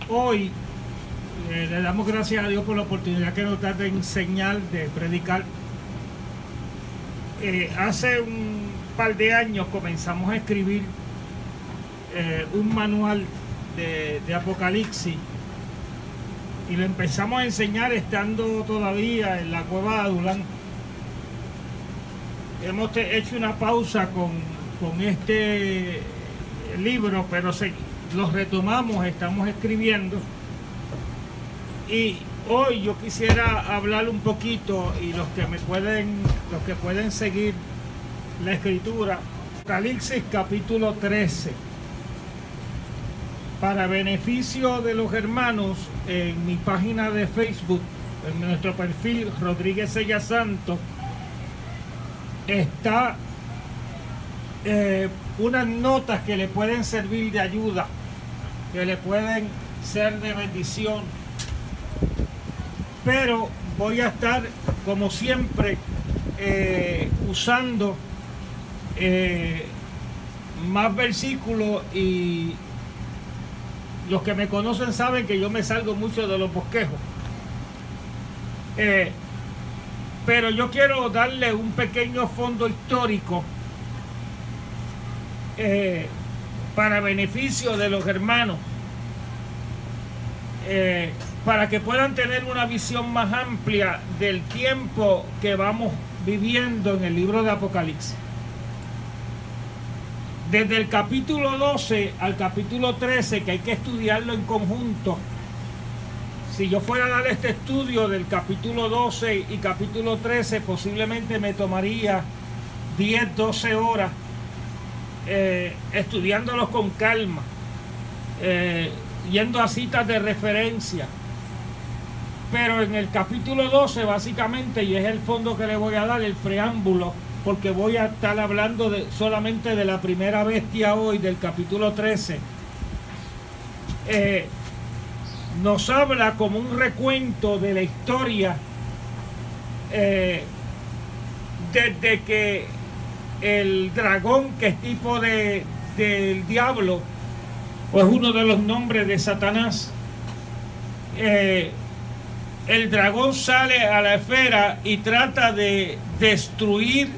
Hoy le damos gracias a Dios por la oportunidad que nos da de enseñar, de predicar. Hace un par de años comenzamos a escribir un manual de Apocalipsis y lo empezamos a enseñar estando todavía en la cueva de Adulán. Hemos hecho una pausa con este libro, pero los retomamos, estamos escribiendo. Y hoy yo quisiera hablar un poquito, y los que pueden seguir la escritura, Apocalipsis capítulo 13. Para beneficio de los hermanos, en mi página de Facebook, en nuestro perfil Rodríguez Sella Santos, está unas notas que le pueden servir de ayuda, que le pueden ser de bendición. Pero voy a estar, como siempre, usando más versículos, y los que me conocen saben que yo me salgo mucho de los bosquejos. Pero yo quiero darle un pequeño fondo histórico para beneficio de los hermanos, para que puedan tener una visión más amplia del tiempo que vamos viviendo en el libro de Apocalipsis. Desde el capítulo 12 al capítulo 13, que hay que estudiarlo en conjunto. Si yo fuera a dar este estudio del capítulo 12 y capítulo 13, posiblemente me tomaría 10, 12 horas estudiándolos con calma, yendo a citas de referencia. Pero en el capítulo 12, básicamente, y es el fondo que le voy a dar, el preámbulo, porque voy a estar hablando solamente de la primera bestia hoy, del capítulo 13, nos habla como un recuento de la historia, desde que el dragón, que es tipo del diablo, o es uno de los nombres de Satanás, el dragón sale a la esfera y trata de destruir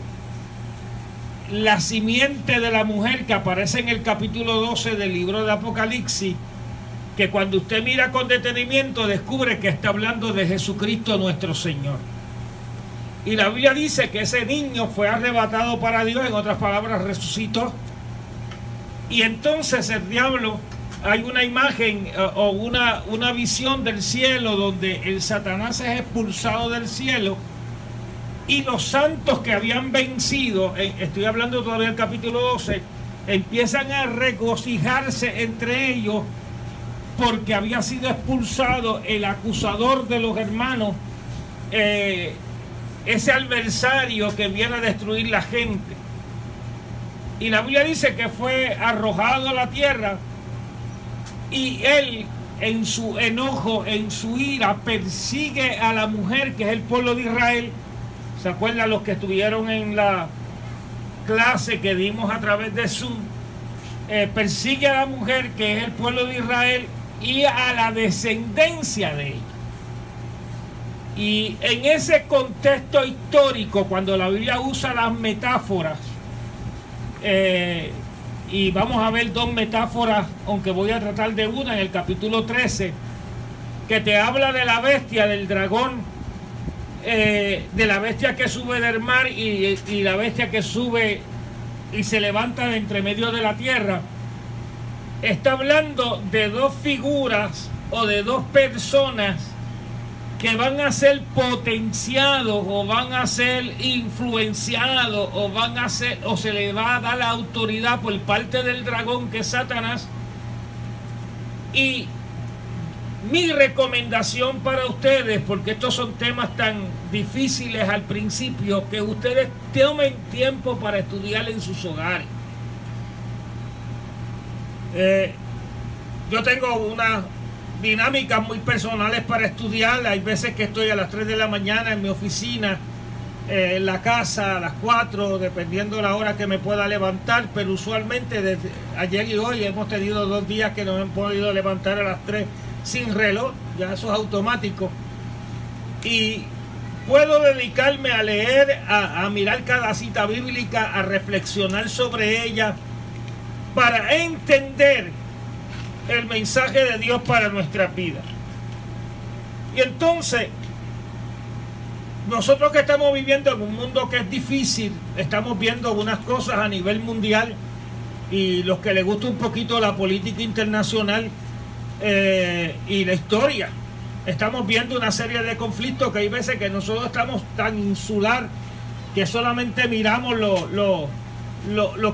la simiente de la mujer que aparece en el capítulo 12 del libro de Apocalipsis, que cuando usted mira con detenimiento descubre que está hablando de Jesucristo nuestro Señor. Y la Biblia dice que ese niño fue arrebatado para Dios, en otras palabras resucitó. Y entonces el diablo, hay una imagen o una visión del cielo donde el Satanás es expulsado del cielo, y los santos que habían vencido, estoy hablando todavía del capítulo 12, empiezan a regocijarse entre ellos porque había sido expulsado el acusador de los hermanos, ese adversario que viene a destruir la gente. Y la Biblia dice que fue arrojado a la tierra, y él, en su enojo, en su ira, persigue a la mujer, que es el pueblo de Israel. ¿Se acuerdan los que estuvieron en la clase que dimos a través de Zoom? Persigue a la mujer, que es el pueblo de Israel, y a la descendencia de ella. Y en ese contexto histórico, cuando la Biblia usa las metáforas, y vamos a ver dos metáforas, aunque voy a tratar de una en el capítulo 13, que te habla de la bestia, del dragón, de la bestia que sube del mar y la bestia que sube y se levanta de entre medio de la tierra. Está hablando de dos figuras o de dos personas que van a ser potenciados, o van a ser influenciados, o se le va a dar la autoridad por parte del dragón, que es Satanás. Y mi recomendación para ustedes, porque estos son temas tan difíciles al principio, que ustedes tomen tiempo para estudiar en sus hogares. Yo tengo unas dinámicas muy personales para estudiar. Hay veces que estoy a las 3 de la mañana en mi oficina, en la casa a las 4, dependiendo la hora que me pueda levantar, pero usualmente desde ayer y hoy hemos tenido 2 días que nos hemos podido levantar a las 3 sin reloj, ya eso es automático, y puedo dedicarme a leer, a mirar cada cita bíblica, a reflexionar sobre ella, para entender el mensaje de Dios para nuestra vida. Y entonces, nosotros que estamos viviendo en un mundo que es difícil, estamos viendo unas cosas a nivel mundial, y los que les gusta un poquito la política internacional y la historia, estamos viendo una serie de conflictos que hay veces que nosotros estamos tan insular que solamente miramos lo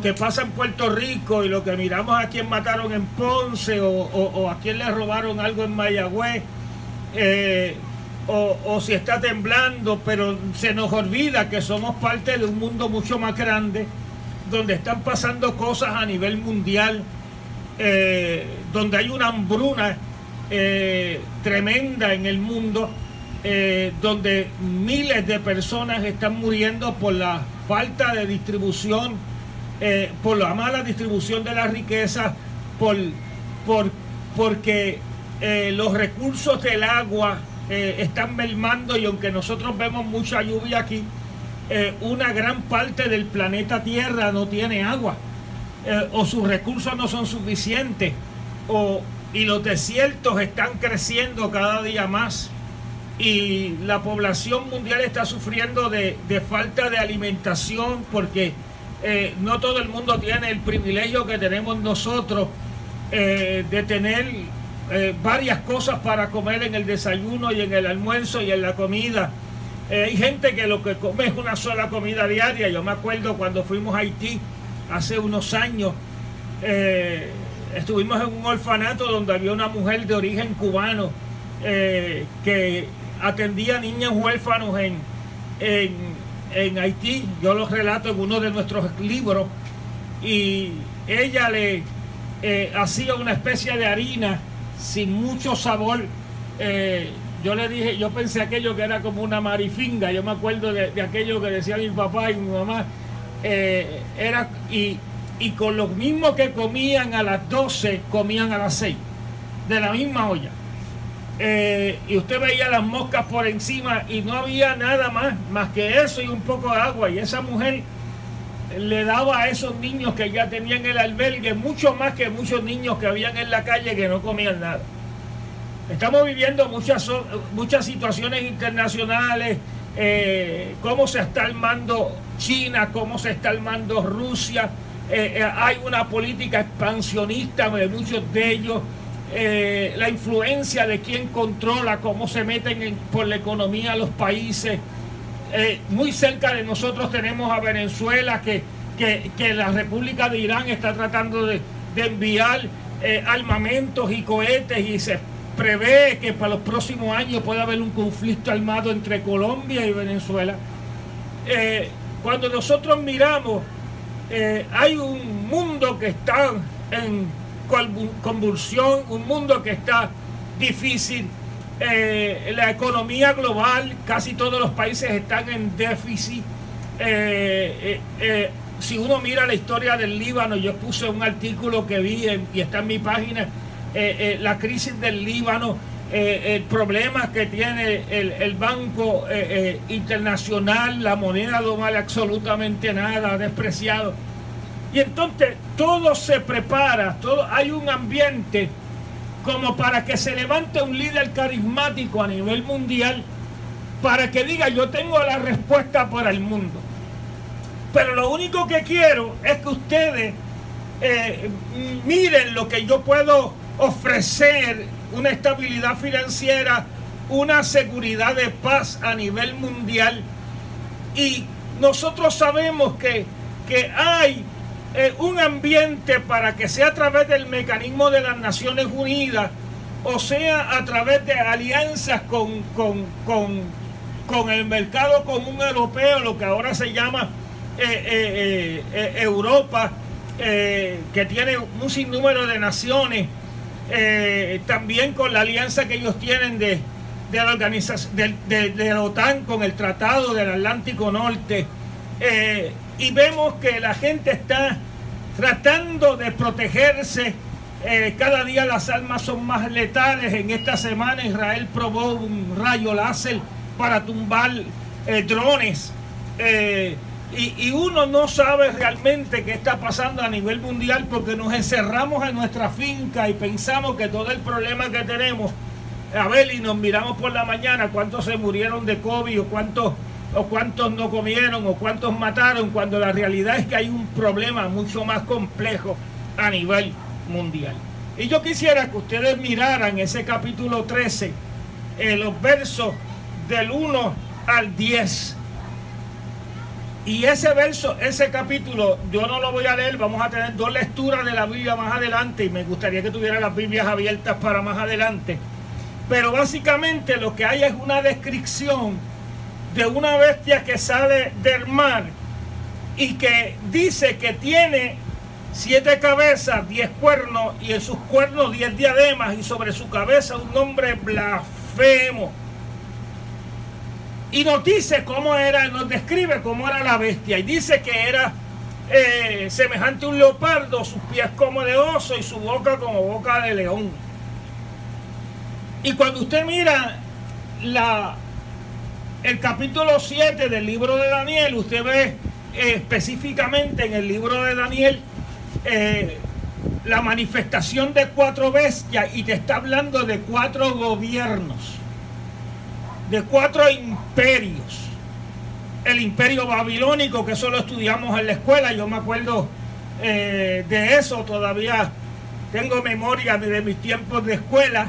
que pasa en Puerto Rico y lo que miramos a quién mataron en Ponce o a quién le robaron algo en Mayagüez, o si está temblando, pero se nos olvida que somos parte de un mundo mucho más grande, donde están pasando cosas a nivel mundial, donde hay una hambruna tremenda en el mundo, donde miles de personas están muriendo por la falta de distribución, por la mala distribución de la riqueza, porque los recursos del agua están mermando, y aunque nosotros vemos mucha lluvia aquí, una gran parte del planeta Tierra no tiene agua, o sus recursos no son suficientes, y los desiertos están creciendo cada día más, y la población mundial está sufriendo de falta de alimentación, porque no todo el mundo tiene el privilegio que tenemos nosotros de tener varias cosas para comer en el desayuno y en el almuerzo y en la comida. Hay gente que lo que come es una sola comida diaria. Yo me acuerdo cuando fuimos a Haití hace unos años, estuvimos en un orfanato donde había una mujer de origen cubano que atendía niños huérfanos en Haití. Yo los relato en uno de nuestros libros, y ella le hacía una especie de harina sin mucho sabor. Yo le dije, yo pensé aquello que era como una marifinga. Yo me acuerdo de aquello que decía mi papá y mi mamá, y con lo mismo que comían a las 12, comían a las 6, de la misma olla. Y usted veía las moscas por encima y no había nada más que eso y un poco de agua, y esa mujer le daba a esos niños que ya tenían el albergue mucho más que muchos niños que habían en la calle que no comían nada. Estamos viviendo muchas situaciones internacionales, cómo se está armando China, cómo se está armando Rusia. Hay una política expansionista de muchos de ellos, la influencia de quién controla, cómo se meten por la economía a los países. Muy cerca de nosotros tenemos a Venezuela, que la República de Irán está tratando de enviar armamentos y cohetes, y se prevé que para los próximos años pueda haber un conflicto armado entre Colombia y Venezuela. Cuando nosotros miramos, hay un mundo que está en convulsión, un mundo que está difícil. La economía global, casi todos los países están en déficit. Si uno mira la historia del Líbano, yo puse un artículo que vi y está en mi página, la crisis del Líbano, el problema que tiene el Banco Internacional, la moneda no vale absolutamente nada, despreciado. Y entonces todo se prepara, hay un ambiente como para que se levante un líder carismático a nivel mundial, para que diga: yo tengo la respuesta para el mundo. Pero lo único que quiero es que ustedes miren lo que yo puedo ofrecer: una estabilidad financiera, una seguridad de paz a nivel mundial. Y nosotros sabemos que hay un ambiente para que sea a través del mecanismo de las Naciones Unidas, o sea a través de alianzas con el mercado común europeo, lo que ahora se llama Europa, que tiene un sinnúmero de naciones, también con la alianza que ellos tienen de la organización de la OTAN, con el Tratado del Atlántico Norte, y vemos que la gente está tratando de protegerse Cada día las armas son más letales. En esta semana Israel probó un rayo láser para tumbar drones. Y uno no sabe realmente qué está pasando a nivel mundial, porque nos encerramos en nuestra finca y pensamos que todo el problema que tenemos, a ver, y nos miramos por la mañana cuántos se murieron de COVID, o cuántos no comieron, o cuántos mataron, cuando la realidad es que hay un problema mucho más complejo a nivel mundial. Y yo quisiera que ustedes miraran ese capítulo 13, los versos del 1 al 10. Y ese capítulo, yo no lo voy a leer, vamos a tener 2 lecturas de la Biblia más adelante, y me gustaría que tuvieran las Biblias abiertas para más adelante. Pero básicamente lo que hay es una descripción de una bestia que sale del mar y que dice que tiene 7 cabezas, 10 cuernos, y en sus cuernos 10 diademas, y sobre su cabeza un nombre blasfemo. Y nos dice cómo era, nos describe cómo era la bestia, y dice que era semejante a un leopardo, sus pies como de oso y su boca como boca de león. Y cuando usted mira el capítulo 7 del libro de Daniel, usted ve específicamente en el libro de Daniel la manifestación de 4 bestias, y te está hablando de 4 gobiernos, de 4 imperios. El imperio babilónico, que eso lo estudiamos en la escuela, yo me acuerdo de eso, todavía tengo memoria de mis tiempos de escuela.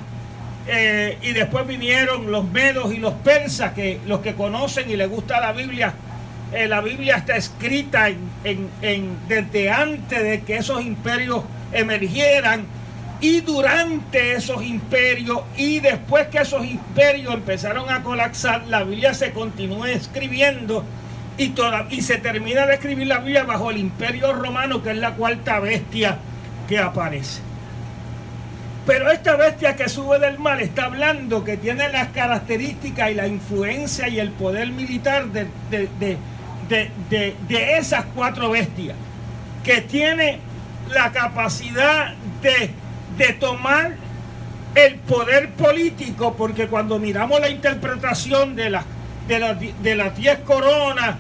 Y después vinieron los medos y los persas, que los que conocen y les gusta la Biblia está escrita desde antes de que esos imperios emergieran, y durante esos imperios, y después que esos imperios empezaron a colapsar, la Biblia se continúa escribiendo, y se termina de escribir la Biblia bajo el imperio romano, que es la 4ª bestia que aparece. Pero esta bestia que sube del mar está hablando que tiene las características y la influencia y el poder militar de esas 4 bestias, que tiene la capacidad de tomar el poder político, porque cuando miramos la interpretación de las 10 coronas,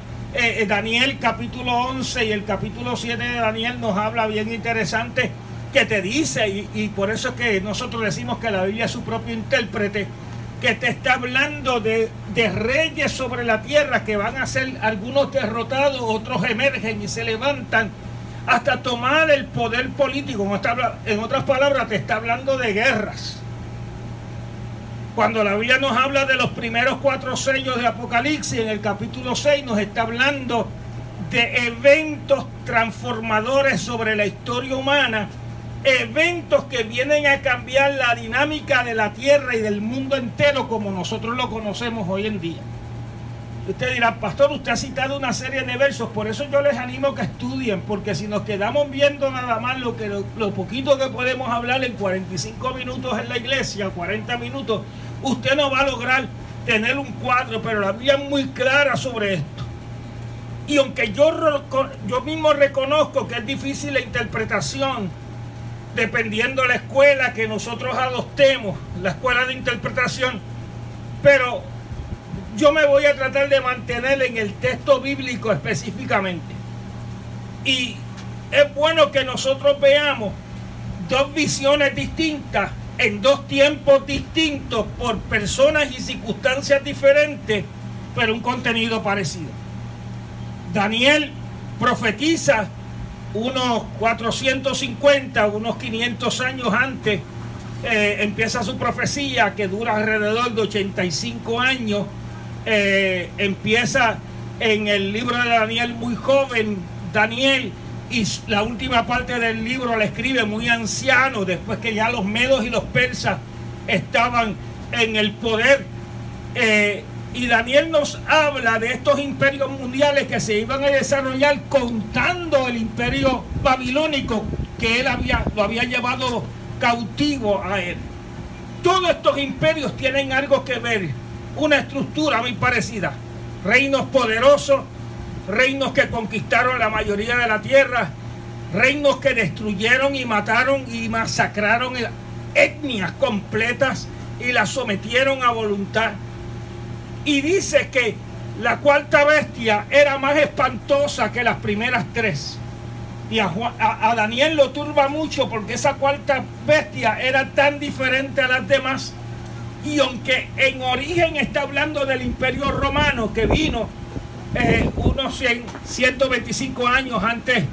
Daniel capítulo 11 y el capítulo 7 de Daniel nos habla bien interesante, que te dice, y por eso es que nosotros decimos que la Biblia es su propio intérprete, que te está hablando de reyes sobre la tierra, que van a ser algunos derrotados, otros emergen y se levantan hasta tomar el poder político. En otras palabras, te está hablando de guerras. Cuando la Biblia nos habla de los primeros 4 sellos de Apocalipsis, en el capítulo 6 nos está hablando de eventos transformadores sobre la historia humana, eventos que vienen a cambiar la dinámica de la tierra y del mundo entero como nosotros lo conocemos hoy en día. Usted dirá, pastor, usted ha citado una serie de versos, por eso yo les animo que estudien, porque si nos quedamos viendo nada más lo poquito que podemos hablar en 45 minutos en la iglesia, 40 minutos, usted no va a lograr tener un cuadro, pero la Biblia es muy clara sobre esto. Y aunque yo mismo reconozco que es difícil la interpretación, dependiendo de la escuela que nosotros adoptemos, la escuela de interpretación, pero yo me voy a tratar de mantener en el texto bíblico específicamente. Y es bueno que nosotros veamos 2 visiones distintas en 2 tiempos distintos por personas y circunstancias diferentes, pero un contenido parecido. Daniel profetiza unos 450, unos 500 años antes, empieza su profecía, que dura alrededor de 85 años. Empieza en el libro de Daniel muy joven, Daniel, y la última parte del libro la escribe muy anciano, después que ya los medos y los persas estaban en el poder. Y Daniel nos habla de estos imperios mundiales que se iban a desarrollar, contando el imperio babilónico, que él lo había llevado cautivo a él. Todos estos imperios tienen algo que ver, una estructura muy parecida. Reinos poderosos, reinos que conquistaron la mayoría de la tierra, reinos que destruyeron y mataron y masacraron etnias completas y las sometieron a voluntad. Y dice que la cuarta bestia era más espantosa que las primeras tres. Y a Daniel lo turba mucho porque esa cuarta bestia era tan diferente a las demás. Y aunque en origen está hablando del Imperio Romano, que vino unos 125 años antes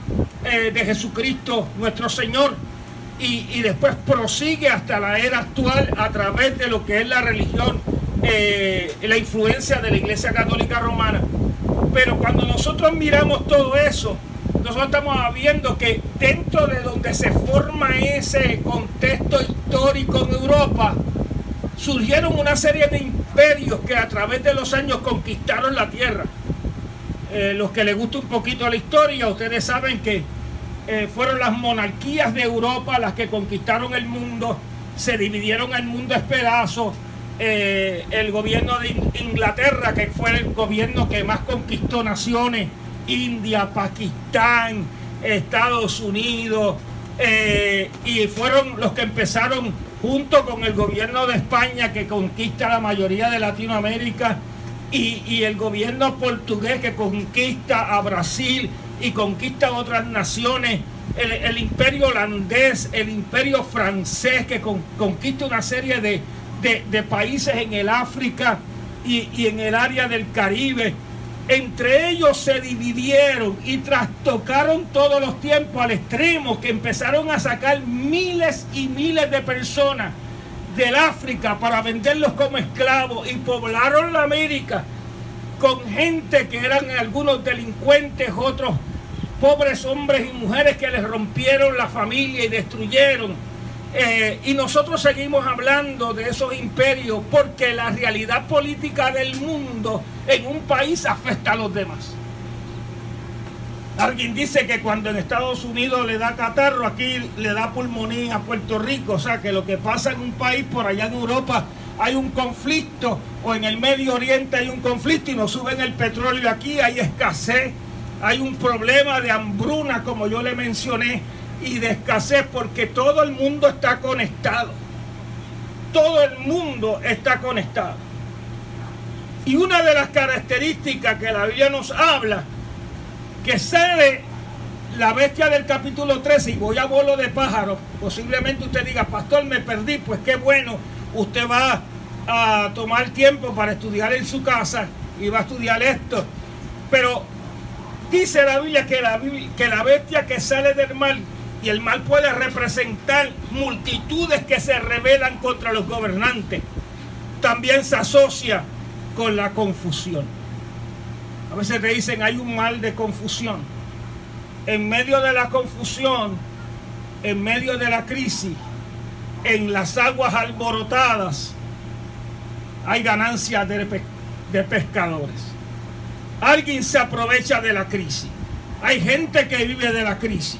de Jesucristo nuestro Señor, y después prosigue hasta la era actual a través de lo que es la religión, la influencia de la Iglesia Católica Romana. Pero cuando nosotros miramos todo eso, nosotros estamos viendo que dentro de donde se forma ese contexto histórico en Europa, surgieron una serie de imperios que a través de los años conquistaron la tierra. Los que les gusta un poquito la historia, ustedes saben que fueron las monarquías de Europa las que conquistaron el mundo, se dividieron el mundo en pedazos. El gobierno de Inglaterra, que fue el gobierno que más conquistó naciones, India, Pakistán, Estados Unidos, y fueron los que empezaron junto con el gobierno de España, que conquista la mayoría de Latinoamérica, y el gobierno portugués, que conquista a Brasil y conquista a otras naciones, el imperio holandés, el imperio francés, que conquista una serie de países en el África y en el área del Caribe. Entre ellos se dividieron y trastocaron todos los tiempos al extremo que empezaron a sacar miles y miles de personas del África para venderlos como esclavos, y poblaron la América con gente que eran algunos delincuentes, otros pobres hombres y mujeres que les rompieron la familia y destruyeron. Y nosotros seguimos hablando de esos imperios porque la realidad política del mundo en un país afecta a los demás. Alguien dice que cuando en Estados Unidos le da catarro, aquí le da pulmonía a Puerto Rico. O sea, que lo que pasa en un país, por allá en Europa hay un conflicto, o en el Medio Oriente hay un conflicto y nos suben el petróleo. Aquí hay escasez, hay un problema de hambruna, como yo le mencioné, y de escasez, porque todo el mundo está conectado. Todo el mundo está conectado. Y una de las características que la Biblia nos habla, que sale la bestia del capítulo 13, y voy a vuelo de pájaro. Posiblemente usted diga, pastor, me perdí. Pues qué bueno, usted va a tomar tiempo para estudiar en su casa y va a estudiar esto. Pero dice la Biblia que la bestia que sale del mar, y el mal puede representar multitudes que se rebelan contra los gobernantes, también se asocia con la confusión. A veces te dicen, hay un mal de confusión. En medio de la confusión, en medio de la crisis, en las aguas alborotadas, hay ganancias de pescadores. Alguien se aprovecha de la crisis. Hay gente que vive de la crisis.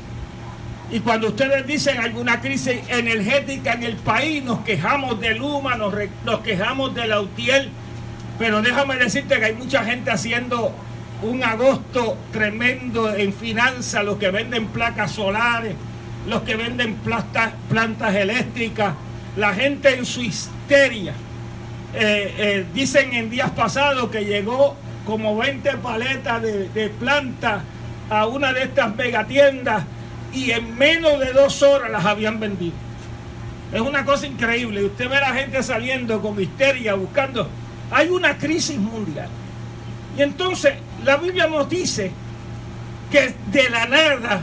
Y cuando ustedes dicen alguna crisis energética en el país, nos quejamos de Luma, nos quejamos de Lautier, pero déjame decirte que hay mucha gente haciendo un agosto tremendo en finanzas, los que venden placas solares, los que venden plantas eléctricas, la gente en su histeria. Dicen en días pasados que llegó como 20 paletas de plantas a una de estas megatiendas, y en menos de 2 horas las habían vendido. Es una cosa increíble. Usted ve a la gente saliendo con histeria, buscando. Hay una crisis mundial. Y entonces la Biblia nos dice que de la nada,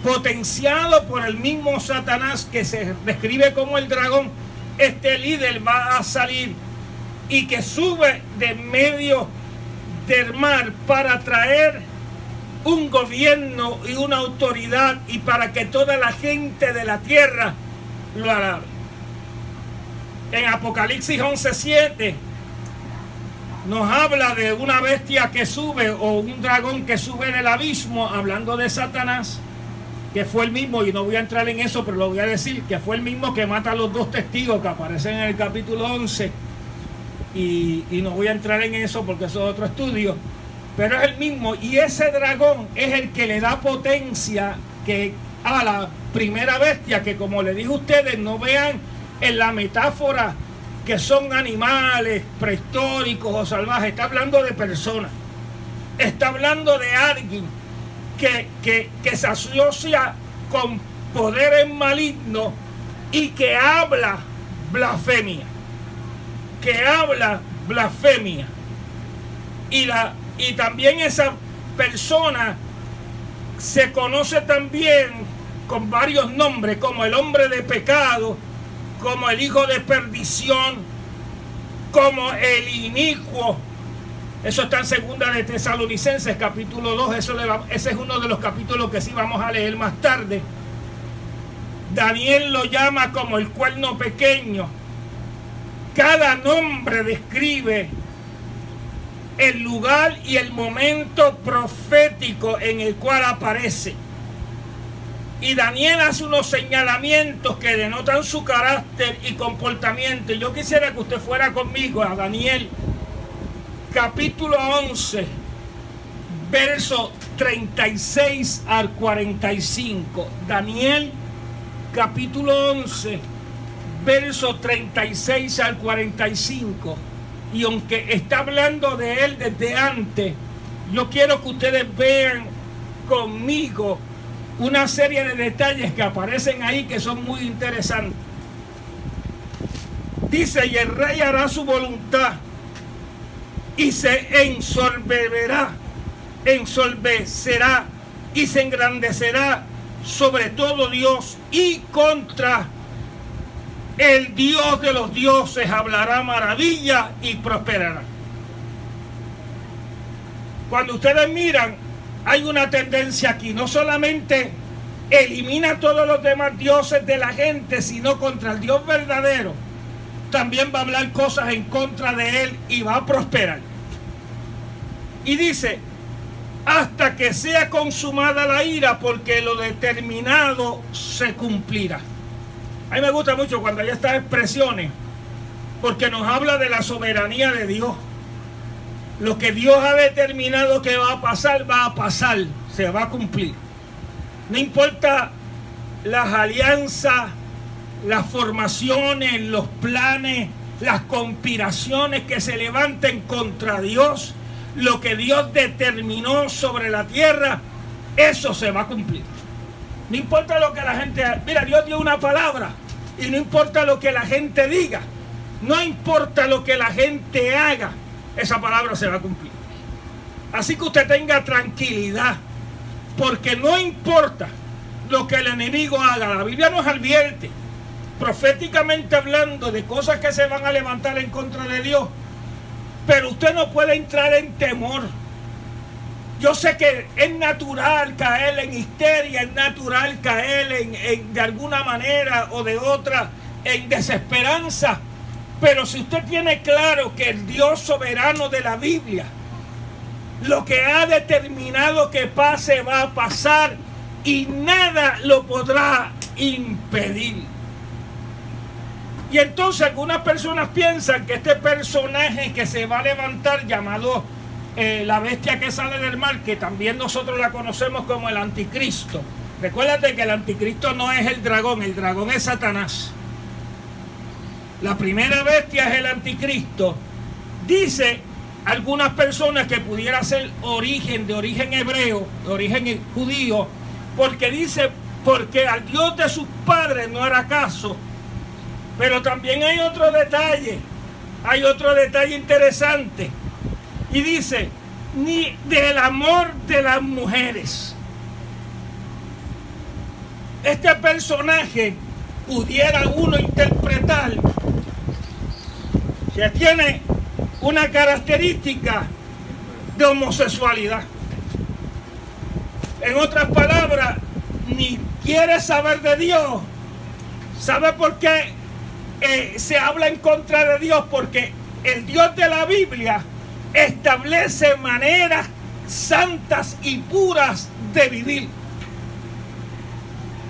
potenciado por el mismo Satanás, que se describe como el dragón, este líder va a salir y que sube de medio del mar para traer un gobierno y una autoridad, y para que toda la gente de la tierra lo alabe. En Apocalipsis 11:7 nos habla de una bestia que sube, o un dragón que sube en el abismo, hablando de Satanás, que fue el mismo, y no voy a entrar en eso, pero lo voy a decir, que fue el mismo que mata a los 2 testigos que aparecen en el capítulo 11, y no voy a entrar en eso porque eso es otro estudio. Pero es el mismo, y ese dragón es el que le da potencia, que a la primera bestia, que como le dije a ustedes, no vean en la metáfora que son animales prehistóricos o salvajes. Está hablando de personas. Está hablando de alguien que se asocia con poderes malignos y que habla blasfemia. Que habla blasfemia. Y también esa persona se conoce también con varios nombres, como el hombre de pecado, como el hijo de perdición, como el inicuo. Eso está en Segunda de Tesalonicenses, capítulo 2. Ese es uno de los capítulos que sí vamos a leer más tarde. Daniel lo llama como el cuerno pequeño. Cada nombre describe el lugar y el momento profético en el cual aparece. Y Daniel hace unos señalamientos que denotan su carácter y comportamiento. Yo quisiera que usted fuera conmigo a Daniel, capítulo 11, verso 36 al 45. Daniel, capítulo 11, verso 36 al 45. Y aunque está hablando de él desde antes, yo quiero que ustedes vean conmigo una serie de detalles que aparecen ahí que son muy interesantes. Dice: y el rey hará su voluntad y se ensorbecerá y se engrandecerá sobre todo Dios, y contra el Dios de los dioses hablará maravilla y prosperará. Cuando ustedes miran, hay una tendencia aquí. No solamente elimina todos los demás dioses de la gente, sino contra el Dios verdadero. También va a hablar cosas en contra de él y va a prosperar. Y dice: hasta que sea consumada la ira, porque lo determinado se cumplirá. A mí me gusta mucho cuando hay estas expresiones, porque nos habla de la soberanía de Dios. Lo que Dios ha determinado que va a pasar, se va a cumplir. No importa las alianzas, las formaciones, los planes, las conspiraciones que se levanten contra Dios. Lo que Dios determinó sobre la tierra, eso se va a cumplir. No importa lo que la gente... Mira, Dios dio una palabra y no importa lo que la gente diga. No importa lo que la gente haga, esa palabra se va a cumplir. Así que usted tenga tranquilidad, porque no importa lo que el enemigo haga. La Biblia nos advierte, proféticamente hablando, de cosas que se van a levantar en contra de Dios. Pero usted no puede entrar en temor. Yo sé que es natural caer en histeria, es natural caer de alguna manera o de otra en desesperanza. Pero si usted tiene claro que el Dios soberano de la Biblia, lo que ha determinado que pase va a pasar y nada lo podrá impedir. Y entonces algunas personas piensan que este personaje que se va a levantar, llamado la bestia que sale del mar, que también nosotros la conocemos como el anticristo. Recuérdate que el anticristo no es el dragón es Satanás. La primera bestia es el anticristo. Dice algunas personas que pudiera ser de origen hebreo, de origen judío, porque dice, porque al Dios de sus padres no hará caso. Pero también hay otro detalle interesante. Y dice, ni del amor de las mujeres. Este personaje pudiera uno interpretar que tiene una característica de homosexualidad. En otras palabras, ni quiere saber de Dios. ¿Sabe por qué se habla en contra de Dios? Porque el Dios de la Biblia establece maneras santas y puras de vivir.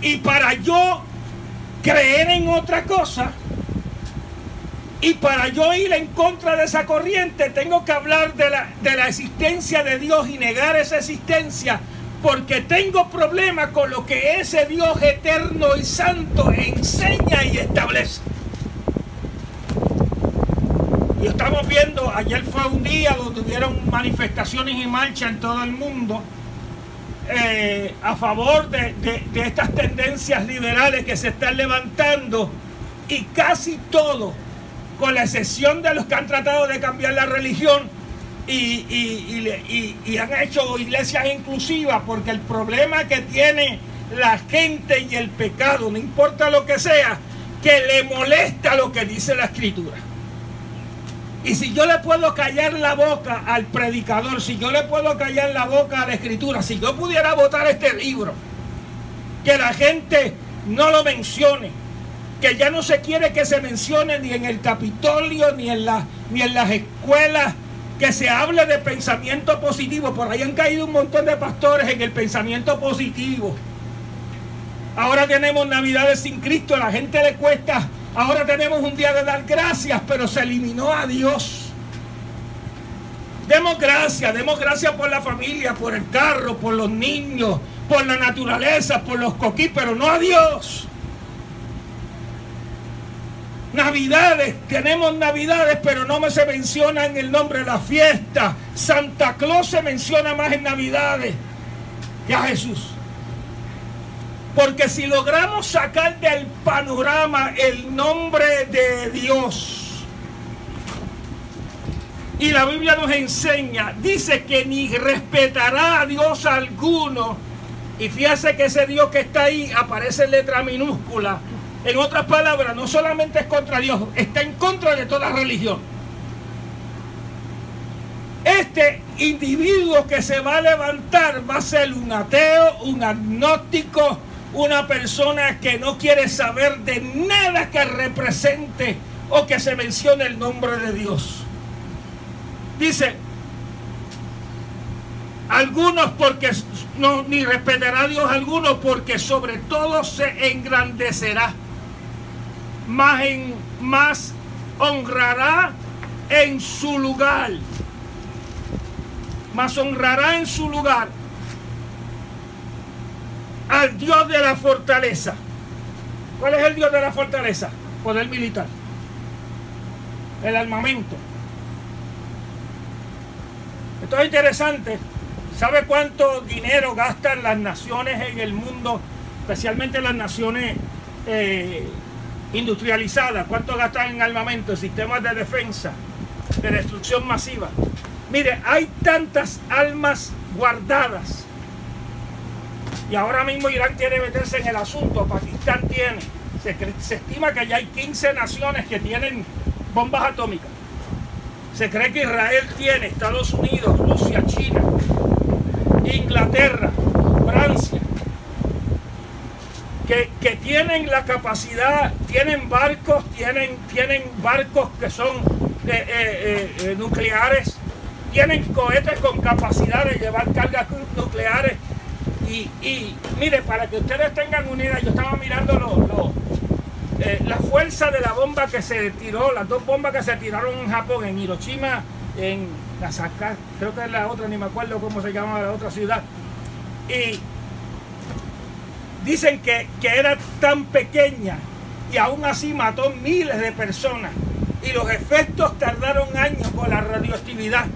Y para yo creer en otra cosa, y para yo ir en contra de esa corriente, tengo que hablar de la existencia de Dios y negar esa existencia porque tengo problemas con lo que ese Dios eterno y santo enseña y establece. Y estamos viendo, ayer fue un día donde hubieron manifestaciones y marchas en todo el mundo a favor de estas tendencias liberales que se están levantando, y casi todo, con la excepción de los que han tratado de cambiar la religión y han hecho iglesias inclusivas, porque el problema que tiene la gente y el pecado, no importa lo que sea, que le molesta lo que dice la Escritura. Y si yo le puedo callar la boca al predicador, si yo le puedo callar la boca a la Escritura, si yo pudiera votar este libro, que la gente no lo mencione, que ya no se quiere que se mencione ni en el Capitolio, ni en las escuelas, que se hable de pensamiento positivo. Por ahí han caído un montón de pastores en el pensamiento positivo. Ahora tenemos Navidades sin Cristo, a la gente le cuesta. Ahora tenemos un día de dar gracias, pero se eliminó a Dios. Demos gracias por la familia, por el carro, por los niños, por la naturaleza, por los coquí, pero no a Dios. Navidades, tenemos Navidades, pero no se menciona en el nombre de la fiesta. Santa Claus se menciona más en Navidades que a Jesús. Porque si logramos sacar del panorama el nombre de Dios, y la Biblia nos enseña, dice que ni respetará a Dios alguno, y fíjese que ese Dios que está ahí aparece en letra minúscula. En otras palabras, no solamente es contra Dios, está en contra de toda religión. Este individuo que se va a levantar va a ser un ateo, un agnóstico, una persona que no quiere saber de nada que represente o que se mencione el nombre de Dios. Dice, algunos porque no, ni respetará a Dios alguno, porque sobre todo se engrandecerá, más honrará en su lugar, al Dios de la fortaleza. ¿Cuál es el Dios de la fortaleza? Poder militar, el armamento. Esto es interesante. ¿Sabe cuánto dinero gastan las naciones en el mundo, especialmente las naciones industrializadas? ¿Cuánto gastan en armamento, en sistemas de defensa, de destrucción masiva? Mire, hay tantas armas guardadas. Y ahora mismo Irán quiere meterse en el asunto, Pakistán tiene. Se estima que ya hay 15 naciones que tienen bombas atómicas. Se cree que Israel tiene, Estados Unidos, Rusia, China, Inglaterra, Francia, que tienen la capacidad, tienen barcos que son nucleares, tienen cohetes con capacidad de llevar cargas nucleares. Y mire, para que ustedes tengan una idea, yo estaba mirando la fuerza de la bomba que se tiró, las dos bombas que se tiraron en Japón, en Hiroshima, en Nagasaki, creo que es la otra, ni me acuerdo cómo se llamaba la otra ciudad. Y dicen que era tan pequeña y aún así mató miles de personas. Y los efectos tardaron años con la radioactividad.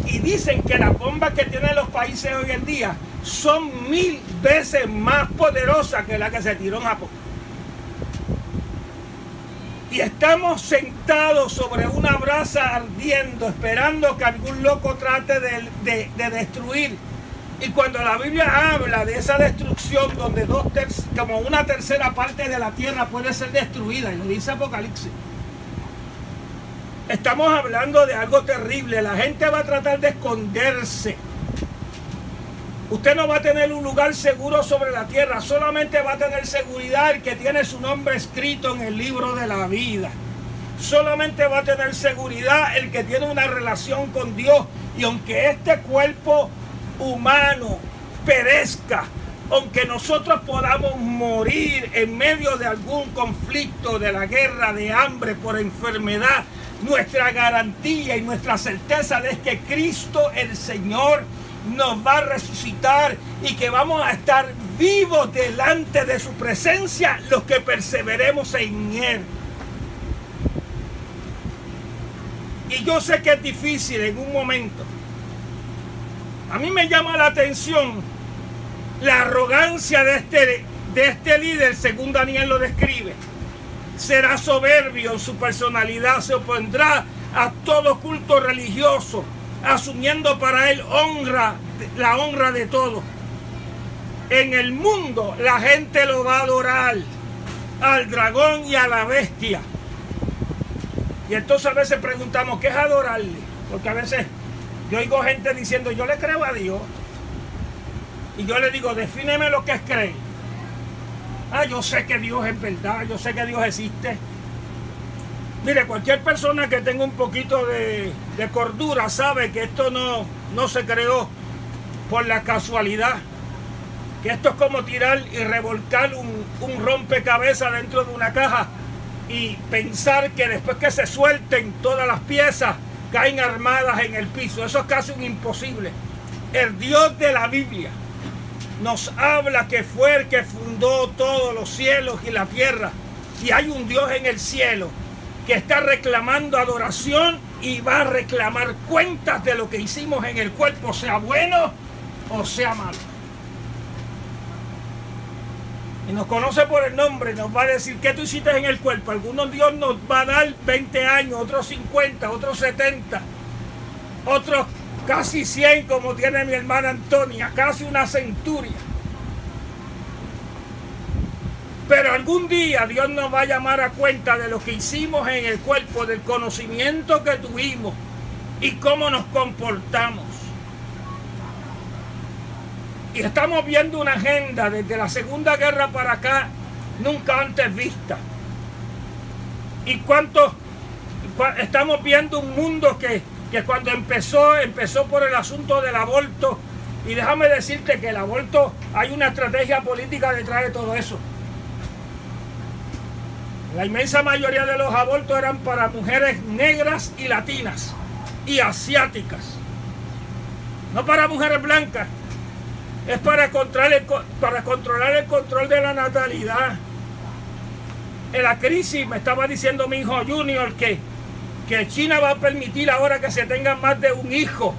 Y dicen que las bombas que tienen los países hoy en día son 1000 veces más poderosas que la que se tiró en Japón. Y estamos sentados sobre una brasa ardiendo, esperando que algún loco trate de destruir. Y cuando la Biblia habla de esa destrucción, donde como una tercera parte de la tierra puede ser destruida, y lo dice Apocalipsis, estamos hablando de algo terrible. La gente va a tratar de esconderse. Usted no va a tener un lugar seguro sobre la tierra, solamente va a tener seguridad el que tiene su nombre escrito en el libro de la vida. Solamente va a tener seguridad el que tiene una relación con Dios. Y aunque este cuerpo humano perezca, aunque nosotros podamos morir en medio de algún conflicto, de la guerra, de hambre, por enfermedad, nuestra garantía y nuestra certeza es que Cristo el Señor nos va a resucitar y que vamos a estar vivos delante de su presencia los que perseveremos en Él. Y yo sé que es difícil en un momento. A mí me llama la atención la arrogancia de este líder, según Daniel lo describe. Será soberbio en su personalidad, se opondrá a todo culto religioso, asumiendo para él la honra de todo. En el mundo la gente lo va a adorar, al dragón y a la bestia. Y entonces a veces preguntamos, ¿qué es adorarle? Porque a veces yo oigo gente diciendo, yo le creo a Dios. Y yo le digo, defíneme lo que es creer. Yo sé que Dios es verdad, yo sé que Dios existe. Mire, cualquier persona que tenga un poquito de cordura sabe que esto no se creó por la casualidad. Que esto es como tirar y revolcar un rompecabezas dentro de una caja y pensar que después que se suelten todas las piezas caen armadas en el piso. Eso es casi un imposible. El Dios de la Biblia nos habla que fue el que fundó todos los cielos y la tierra. Y hay un Dios en el cielo que está reclamando adoración y va a reclamar cuentas de lo que hicimos en el cuerpo, sea bueno o sea malo. Y nos conoce por el nombre, nos va a decir qué tú hiciste en el cuerpo. Algunos Dios nos va a dar 20 años, otros 50, otros 70, otros casi 100 como tiene mi hermana Antonia, casi una centuria. Pero algún día Dios nos va a llamar a cuenta de lo que hicimos en el cuerpo, del conocimiento que tuvimos y cómo nos comportamos. Y estamos viendo una agenda desde la Segunda Guerra para acá, nunca antes vista. Y estamos viendo un mundo que cuando empezó por el asunto del aborto. Y déjame decirte que el aborto, hay una estrategia política detrás de todo eso. La inmensa mayoría de los abortos eran para mujeres negras y latinas y asiáticas. No para mujeres blancas. Es para controlar el control de la natalidad. En la crisis me estaba diciendo mi hijo Junior que China va a permitir ahora que se tengan más de un hijo.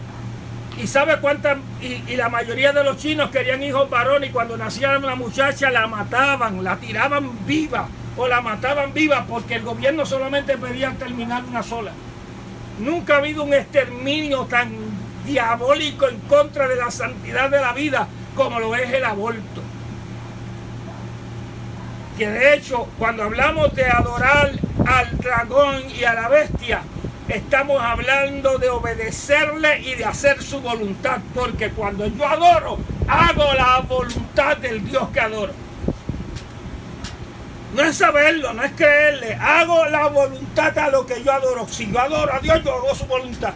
¿Y sabe cuántas? Y la mayoría de los chinos querían hijos varones y cuando nacía una muchacha la mataban, la tiraban viva o la mataban viva porque el gobierno solamente pedía terminar una sola. Nunca ha habido un exterminio tan diabólico en contra de la santidad de la vida como lo es el aborto. Que de hecho, cuando hablamos de adorar al dragón y a la bestia, estamos hablando de obedecerle y de hacer su voluntad, porque cuando yo adoro, hago la voluntad del Dios que adoro. No es saberlo, no es creerle, hago la voluntad a lo que yo adoro. Si yo adoro a Dios, yo hago su voluntad.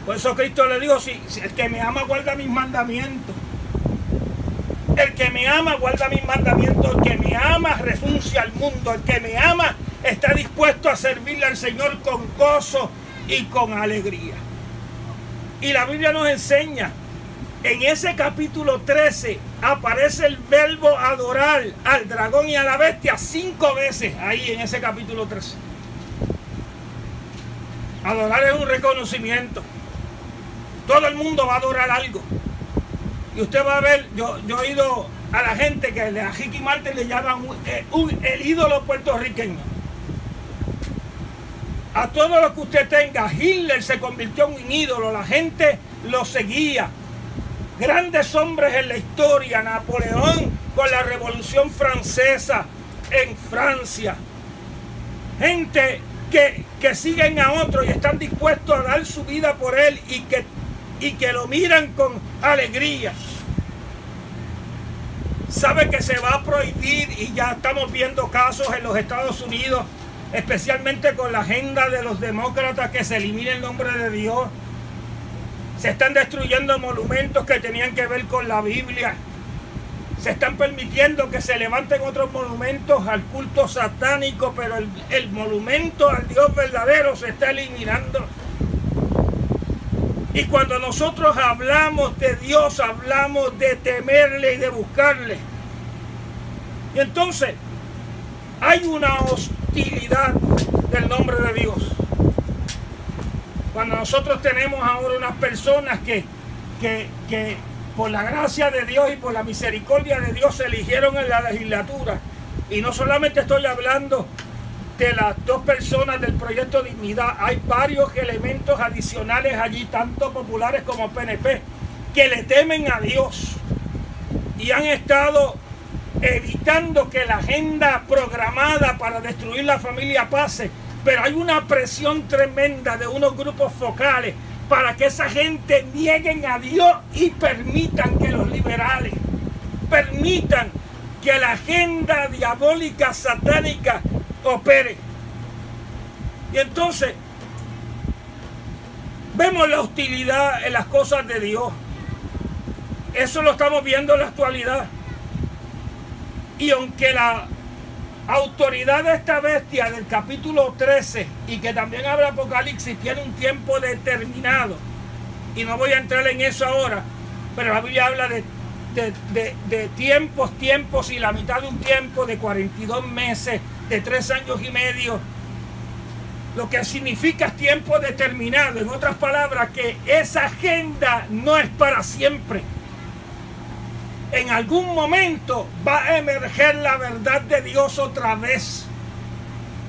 Por eso Cristo le dijo, si el que me ama guarda mis mandamientos. El que me ama guarda mis mandamientos. El que me ama renuncia al mundo. El que me ama está dispuesto a servirle al Señor con gozo y con alegría. Y la Biblia nos enseña, en ese capítulo 13 aparece el verbo adorar al dragón y a la bestia 5 veces ahí en ese capítulo 13. Adorar es un reconocimiento. Todo el mundo va a adorar algo. Y usted va a ver, yo he oído a la gente que a Ricky Martin le llaman el ídolo puertorriqueño. A todo lo que usted tenga, Hitler se convirtió en un ídolo, la gente lo seguía. Grandes hombres en la historia, Napoleón con la Revolución Francesa en Francia. Gente que siguen a otro y están dispuestos a dar su vida por él y que lo miran con alegría. Sabe que se va a prohibir y ya estamos viendo casos en los Estados Unidos, especialmente con la agenda de los demócratas, que se elimine el nombre de Dios. Se están destruyendo monumentos que tenían que ver con la Biblia. Se están permitiendo que se levanten otros monumentos al culto satánico, pero el monumento al Dios verdadero se está eliminando. Y cuando nosotros hablamos de Dios, hablamos de temerle y de buscarle. Y entonces hay una hostilidad del nombre de Dios. Cuando nosotros tenemos ahora unas personas que por la gracia de Dios y por la misericordia de Dios se eligieron en la legislatura, y no solamente estoy hablando de las dos personas del Proyecto Dignidad, hay varios elementos adicionales allí, tanto populares como PNP, que le temen a Dios y han estado evitando que la agenda programada para destruir la familia pase, pero hay una presión tremenda de unos grupos focales para que esa gente nieguen a Dios y permitan que los liberales, permitan que la agenda diabólica satánica opere. Y entonces vemos la hostilidad en las cosas de Dios. Eso lo estamos viendo en la actualidad. Y aunque la autoridad de esta bestia del capítulo 13 y que también habla Apocalipsis tiene un tiempo determinado, y no voy a entrar en eso ahora, pero la Biblia habla de tiempos y la mitad de un tiempo, de 42 meses, de 3 años y medio, lo que significa tiempo determinado. En otras palabras, que esa agenda no es para siempre. En algún momento va a emerger la verdad de Dios otra vez.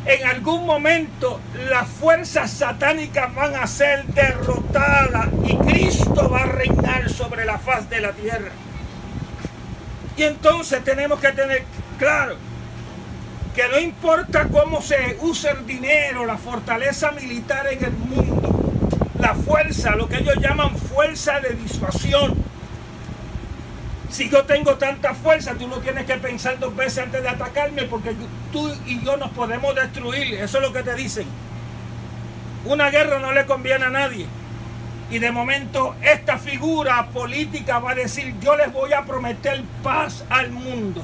En algún momento las fuerzas satánicas van a ser derrotadas y Cristo va a reinar sobre la faz de la tierra. Y entonces tenemos que tener claro que no importa cómo se use el dinero, la fortaleza militar en el mundo, la fuerza, lo que ellos llaman fuerza de disuasión. Si yo tengo tanta fuerza, tú no tienes que pensar 2 veces antes de atacarme, porque tú y yo nos podemos destruir. Eso es lo que te dicen. Una guerra no le conviene a nadie. Y de momento esta figura política va a decir: yo les voy a prometer paz al mundo.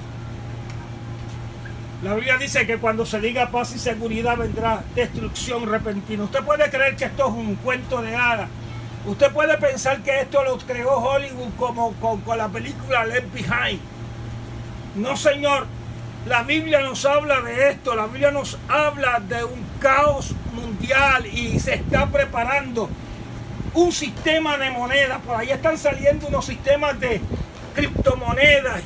La Biblia dice que cuando se diga paz y seguridad vendrá destrucción repentina. Usted puede creer que esto es un cuento de hadas. Usted puede pensar que esto lo creó Hollywood como con la película Left Behind. No, señor. La Biblia nos habla de esto. La Biblia nos habla de un caos mundial y se está preparando un sistema de monedas. Por ahí están saliendo unos sistemas de criptomonedas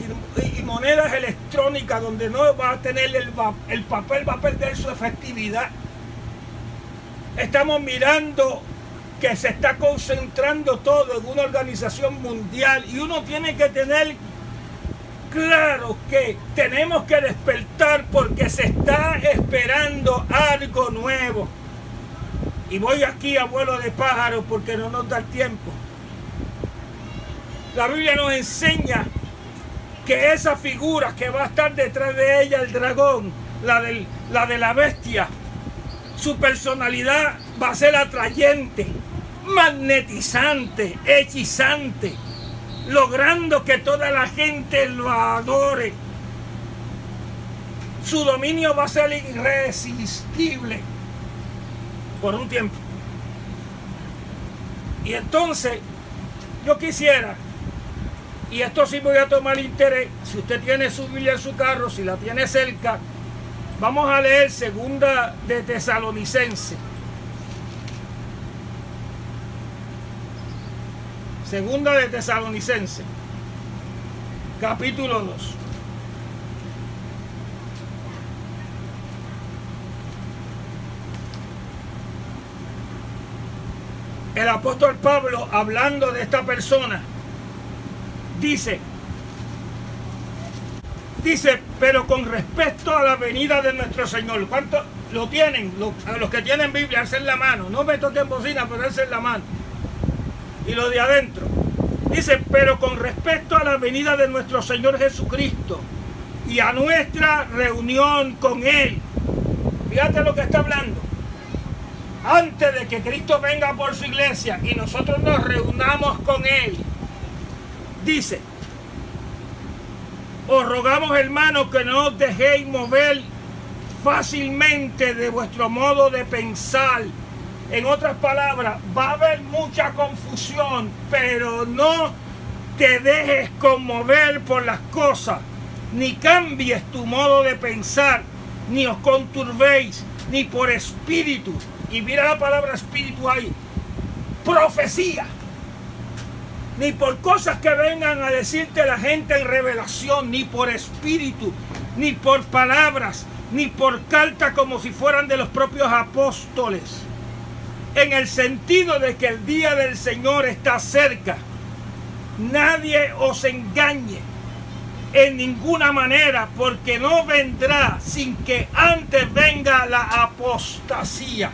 y monedas electrónicas donde no va a tener el papel, va a perder su efectividad. Estamos mirando que se está concentrando todo en una organización mundial, y uno tiene que tener claro que tenemos que despertar porque se está esperando algo nuevo. Y voy aquí a vuelo de pájaro porque no nos da el tiempo. La Biblia nos enseña que esa figura que va a estar detrás de ella, el dragón, la de la bestia, su personalidad va a ser atrayente, magnetizante, hechizante, logrando que toda la gente lo adore. Su dominio va a ser irresistible por un tiempo. Y entonces yo quisiera, y esto sí voy a tomar interés, si usted tiene su Biblia en su carro, si la tiene cerca, vamos a leer Segunda de Tesalonicenses. Segunda de Tesalonicenses, capítulo 2. El apóstol Pablo, hablando de esta persona, dice, pero con respecto a la venida de nuestro Señor. ¿Cuántos lo tienen? Los que tienen Biblia, alcen la mano. No me toquen bocina, pero alcen la mano. Y lo de adentro. Dice, pero con respecto a la venida de nuestro Señor Jesucristo y a nuestra reunión con Él. Fíjate lo que está hablando. Antes de que Cristo venga por su iglesia y nosotros nos reunamos con Él, dice, os rogamos, hermanos, que no os dejéis mover fácilmente de vuestro modo de pensar, En otras palabras, va a haber mucha confusión, pero no te dejes conmover por las cosas, ni cambies tu modo de pensar, ni os conturbéis, ni por espíritu. Y mira la palabra espíritu ahí, profecía, ni por cosas que vengan a decirte la gente en revelación, ni por espíritu, ni por palabras, ni por carta como si fueran de los propios apóstoles, en el sentido de que el día del Señor está cerca. Nadie os engañe en ninguna manera, porque no vendrá sin que antes venga la apostasía.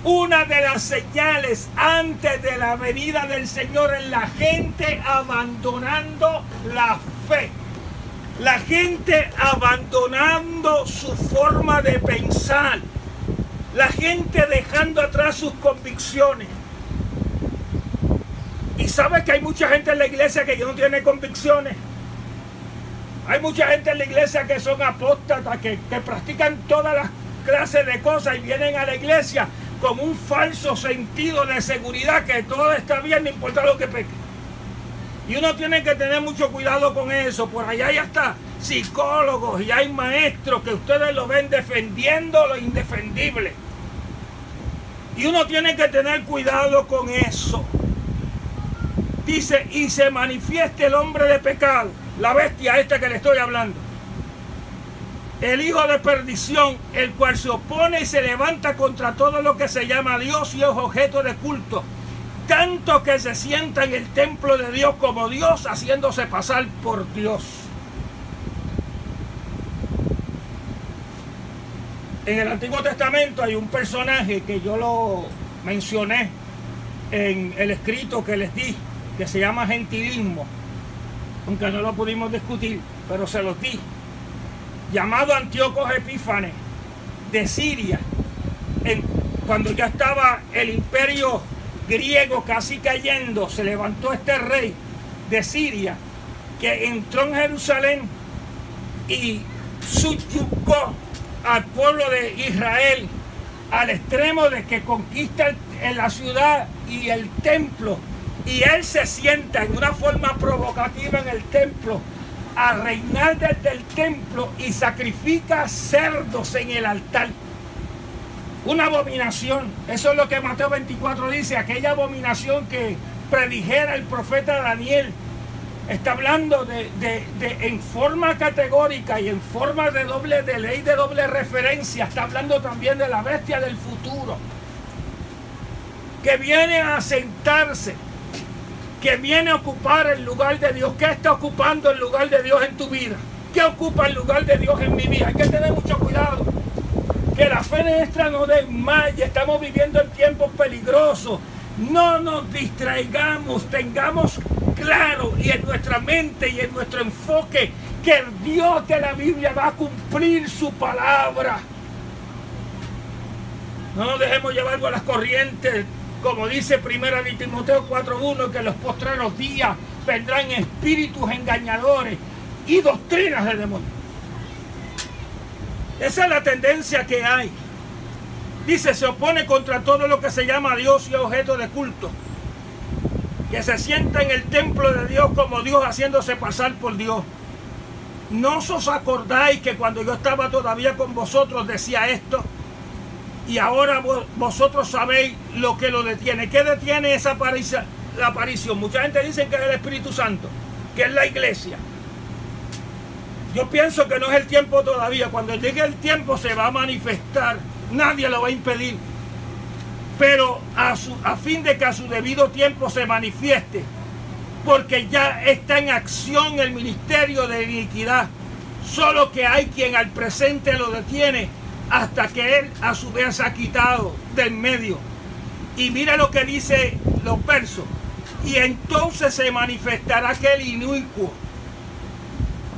Una de las señales antes de la venida del Señor es la gente abandonando la fe. La gente abandonando su forma de pensar. La gente dejando atrás sus convicciones. Y sabes que hay mucha gente en la iglesia que no tiene convicciones. Hay mucha gente en la iglesia que son apóstatas, que practican todas las clases de cosas y vienen a la iglesia con un falso sentido de seguridad, que todo está bien, no importa lo que peque. Y uno tiene que tener mucho cuidado con eso. Por allá ya está psicólogos y hay maestros que ustedes lo ven defendiendo lo indefendible. Y uno tiene que tener cuidado con eso. Dice, y se manifieste el hombre de pecado, la bestia esta que le estoy hablando, el hijo de perdición, el cual se opone y se levanta contra todo lo que se llama Dios y es objeto de culto, tanto que se sienta en el templo de Dios como Dios, haciéndose pasar por Dios. En el Antiguo Testamento hay un personaje que yo lo mencioné en el escrito que les di, que se llama gentilismo, aunque no lo pudimos discutir, pero se los di, llamado Antíoco Epífanes, de Siria, cuando ya estaba el imperio griego casi cayendo, se levantó este rey de Siria, que entró en Jerusalén y subyugó al pueblo de Israel, al extremo de que conquista en la ciudad y el templo. Y él se sienta en una forma provocativa en el templo a reinar desde el templo y sacrifica cerdos en el altar. Una abominación. Eso es lo que Mateo 24 dice, aquella abominación que predijera el profeta Daniel. Está hablando en forma categórica y en forma de ley de doble referencia. Está hablando también de la bestia del futuro, que viene a sentarse, que viene a ocupar el lugar de Dios. ¿Qué está ocupando el lugar de Dios en tu vida? ¿Qué ocupa el lugar de Dios en mi vida? Hay que tener mucho cuidado, que la fe nuestra no desmaye. Estamos viviendo en tiempos peligrosos. No nos distraigamos, tengamos claro y en nuestra mente y en nuestro enfoque que el Dios de la Biblia va a cumplir su palabra. No nos dejemos llevar por las corrientes. Como dice 1 Timoteo 4:1, que en los postreros días vendrán espíritus engañadores y doctrinas de demonios. Esa es la tendencia que hay. Dice, se opone contra todo lo que se llama Dios y objeto de culto, que se sienta en el templo de Dios como Dios, haciéndose pasar por Dios. ¿No os acordáis que cuando yo estaba todavía con vosotros decía esto? Y ahora vosotros sabéis lo que lo detiene. ¿Qué detiene esa aparición? La aparición. Mucha gente dice que es el Espíritu Santo, que es la iglesia. Yo pienso que no es el tiempo todavía. Cuando llegue el tiempo se va a manifestar. Nadie lo va a impedir. Pero a fin de que a su debido tiempo se manifieste. Porque ya está en acción el ministerio de iniquidad. Solo que hay quien al presente lo detiene, hasta que él a su vez se ha quitado del medio. Y mira lo que dice los versos. Y entonces se manifestará aquel inicuo,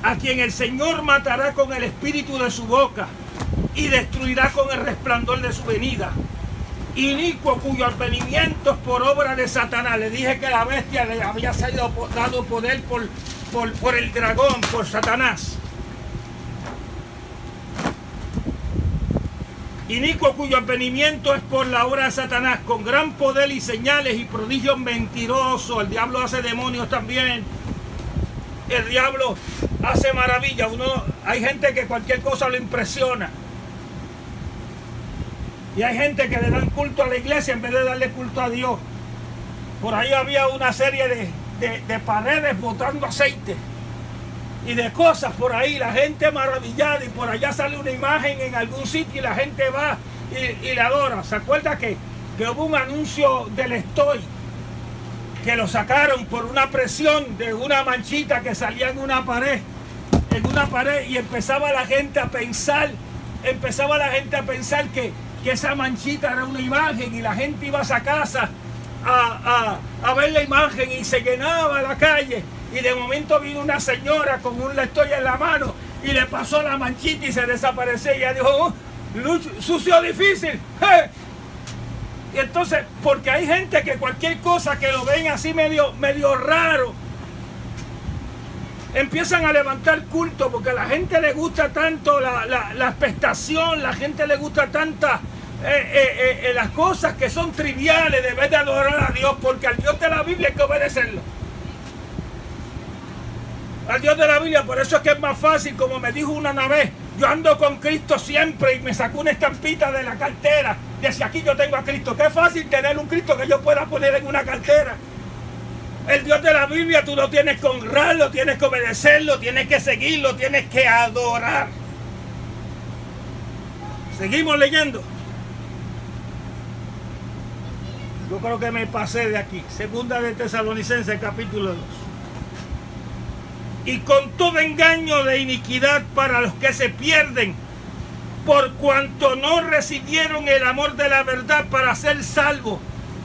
a quien el Señor matará con el espíritu de su boca y destruirá con el resplandor de su venida. Inicuo, cuyo advenimiento es por obra de Satanás. Le dije que la bestia le había sido dado poder por el dragón, por Satanás. inicuo cuyo advenimiento es por la obra de Satanás, con gran poder y señales y prodigios mentirosos. El diablo hace demonios también. El diablo hace maravillas. Hay gente que cualquier cosa lo impresiona. Y hay gente que le dan culto a la iglesia en vez de darle culto a Dios. Por ahí había una serie de paredes botando aceite y de cosas por ahí, la gente maravillada, y por allá sale una imagen en algún sitio y la gente va y la adora. ¿Se acuerda que hubo un anuncio del Estoy que lo sacaron por una presión de una manchita que salía en una pared, y empezaba la gente a pensar que esa manchita era una imagen, y la gente iba a esa casa a ver la imagen y se llenaba la calle? Y de momento vino una señora con un lector en la mano y le pasó la manchita y se desapareció. Y ella dijo, oh, sucio difícil. ¡Hey! Y entonces, porque hay gente que cualquier cosa que lo ven así medio raro, empiezan a levantar culto, porque a la gente le gusta tanto la expectación, la gente le gusta tantas las cosas que son triviales, de vez de adorar a Dios, porque al Dios de la Biblia hay que obedecerlo. Al Dios de la Biblia, por eso es que es más fácil, como me dijo una vez, yo ando con Cristo siempre, y me sacó una estampita de la cartera, decía aquí yo tengo a Cristo. Qué fácil tener un Cristo que yo pueda poner en una cartera. El Dios de la Biblia tú lo tienes que honrarlo, tienes que obedecerlo, tienes que seguirlo, tienes que adorar. Seguimos leyendo. Yo creo que me pasé de aquí. Segunda de Tesalonicenses, capítulo 2. Y con todo engaño de iniquidad para los que se pierden, por cuanto no recibieron el amor de la verdad para ser salvos.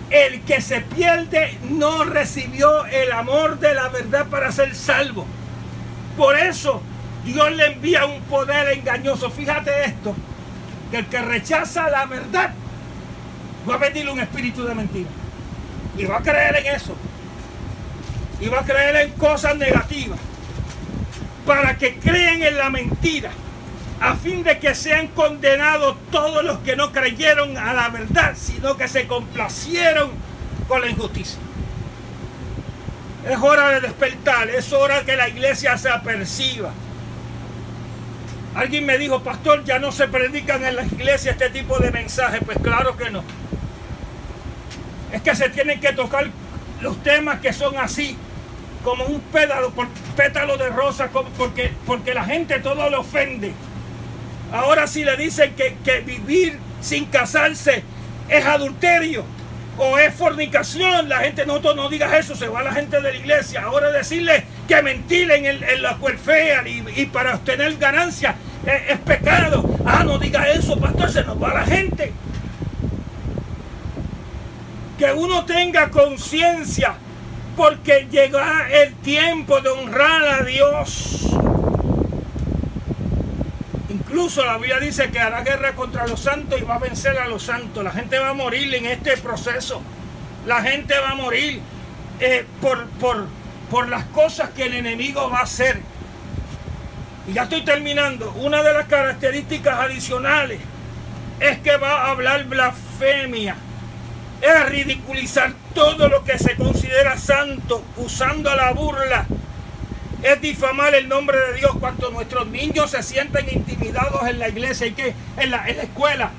El que se pierde no recibió el amor de la verdad para ser salvo. Por eso Dios le envía un poder engañoso. Fíjate esto, que el que rechaza la verdad va a venir un espíritu de mentira y va a creer en eso, y va a creer en cosas negativas, para que crean en la mentira, a fin de que sean condenados todos los que no creyeron a la verdad, sino que se complacieron con la injusticia. Es hora de despertar, es hora que la iglesia se aperciba. Alguien me dijo, pastor, ya no se predican en las iglesias este tipo de mensajes. Pues claro que no. Es que se tienen que tocar los temas que son así, como un pétalo de rosa, porque la gente todo le ofende. Ahora si le dicen que vivir sin casarse es adulterio o es fornicación, la gente no digas eso, se va la gente de la iglesia. Ahora decirle que mentir en la welfare y para obtener ganancia es pecado. Ah, no diga eso, pastor, se nos va la gente. Que uno tenga conciencia, porque llega el tiempo de honrar a Dios. Incluso la Biblia dice que hará guerra contra los santos y va a vencer a los santos. La gente va a morir en este proceso. La gente va a morir por las cosas que el enemigo va a hacer. Y ya estoy terminando. Una de las características adicionales es que va a hablar blasfemia. Es ridiculizar todo lo que se considera santo, usando la burla. Es difamar el nombre de Dios cuando nuestros niños se sienten intimidados en la iglesia y que en la escuela,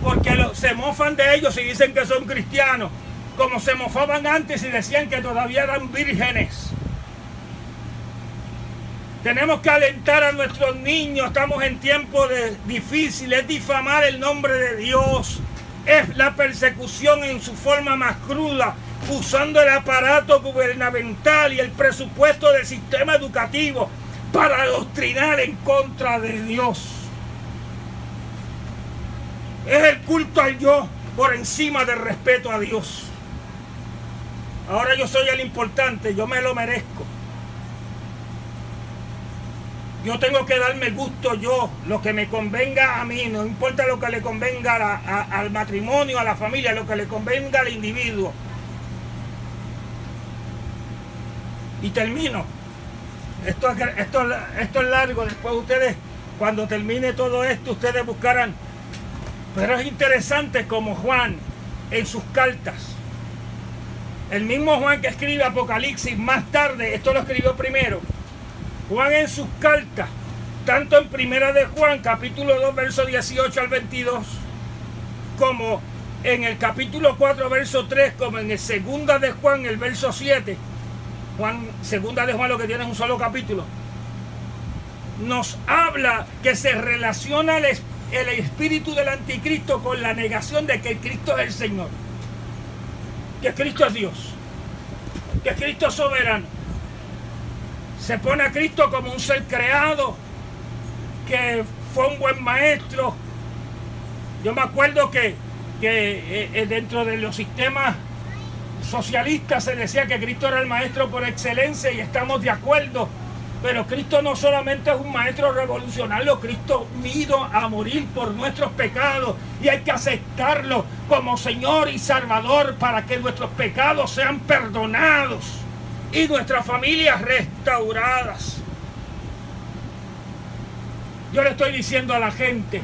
porque se mofan de ellos y dicen que son cristianos, como se mofaban antes y decían que todavía eran vírgenes. Tenemos que alentar a nuestros niños, estamos en tiempos difíciles. Es difamar el nombre de Dios. Es la persecución en su forma más cruda, usando el aparato gubernamental y el presupuesto del sistema educativo para adoctrinar en contra de Dios. Es el culto al yo por encima del respeto a Dios. Ahora yo soy el importante, yo me lo merezco. Yo tengo que darme el gusto yo, lo que me convenga a mí, no importa lo que le convenga al matrimonio, a la familia, lo que le convenga al individuo. Y termino. Esto es largo. Después ustedes, cuando termine todo esto, ustedes buscarán Pero es interesante como Juan en sus cartas, el mismo Juan que escribe Apocalipsis más tarde, esto lo escribió primero, Juan en sus cartas, tanto en Primera de Juan, capítulo 2, verso 18 al 22, como en el capítulo 4, verso 3, como en el Segunda de Juan, el verso 7, Segunda de Juan lo que tiene es un solo capítulo, nos habla que se relaciona el espíritu del anticristo con la negación de que Cristo es el Señor, que Cristo es Dios, que Cristo es soberano. Se pone a Cristo como un ser creado, que fue un buen maestro. Yo me acuerdo que dentro de los sistemas socialistas se decía que Cristo era el maestro por excelencia y estamos de acuerdo. Pero Cristo no solamente es un maestro revolucionario, Cristo vino a morir por nuestros pecados y hay que aceptarlo como Señor y Salvador para que nuestros pecados sean perdonados y nuestras familias restauradas. Yo le estoy diciendo a la gente,